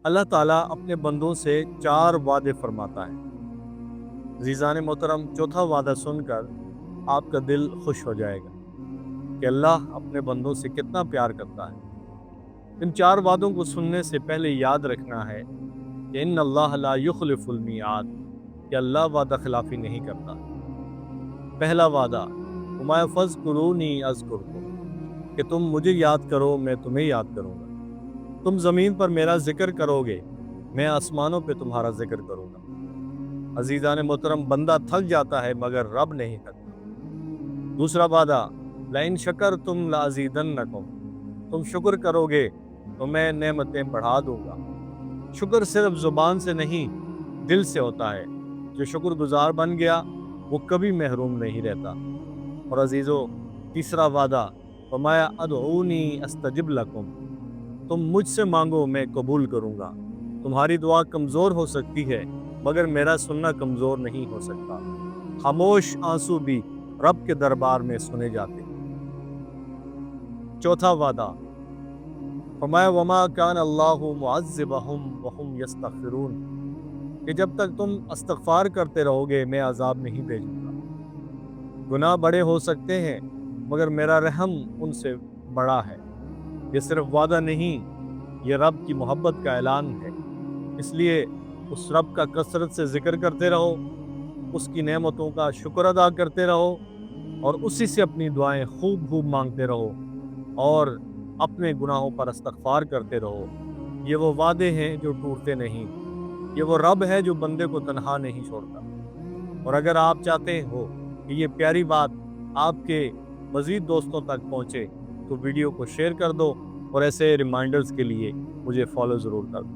اللہ ताला अपने बंदों से 4 वादे फरमाता है। जीज़ान मोहतरम, चौथा वादा सुनकर आपका दिल खुश हो जाएगा कि अल्लाह अपने बंदों से कितना प्यार करता है। इन 4 वादों को सुनने से पहले याद रखना है कि इन्नल्लाह ला युखलिफुल मियाद, कि अल्लाह वादा खिलाफी नहीं करता। पहला वादा, वमा फज़्कुरूनी अज़्कुरकुम, कि तुम मुझे याद करो मैं तुम्हें याद करूँगा। तुम ज़मीन पर मेरा जिक्र करोगे, मैं आसमानों पे तुम्हारा जिक्र करूँगा। अजीज़ान मोहतरम, बंदा थक जाता है मगर रब नहीं थकता। दूसरा वादा, लाइन शकर तुम लाज़ीदन्नकुम, तुम शुक्र करोगे तो मैं नेमतें बढ़ा दूंगा। शुक्र सिर्फ ज़ुबान से नहीं, दिल से होता है। जो शुक्रगुजार बन गया वो कभी महरूम नहीं रहता। और अजीज़ों, तीसरा वादा, फमाया अदऊनी अस्तजिब लकुम, तुम मुझसे मांगो मैं कबूल करूँगा। तुम्हारी दुआ कमज़ोर हो सकती है मगर मेरा सुनना कमज़ोर नहीं हो सकता। खामोश आंसू भी रब के दरबार में सुने जाते हैं। चौथा वादा, फरमाया वमा कान अल्लाहु मुअज़्ज़िबहुम व हुम यस्तग़फिरून, कि जब तक तुम इस्तग़फ़ार करते रहोगे मैं अज़ाब नहीं भेजूंगा। गुनाह बड़े हो सकते हैं मगर मेरा रहम उनसे बड़ा है। ये सिर्फ वादा नहीं, ये रब की मोहब्बत का ऐलान है। इसलिए उस रब का कसरत से जिक्र करते रहो, उसकी नेमतों का शुक्र अदा करते रहो और उसी से अपनी दुआएं खूब खूब मांगते रहो और अपने गुनाहों पर इस्तग़फ़ार करते रहो। ये वो वादे हैं जो टूटते नहीं। ये वो रब है जो बंदे को तन्हा नहीं छोड़ता। और अगर आप चाहते हो कि ये प्यारी बात आपके मज़ीद दोस्तों तक पहुँचे तो वीडियो को शेयर कर दो और ऐसे रिमाइंडर्स के लिए मुझे फॉलो ज़रूर कर दो।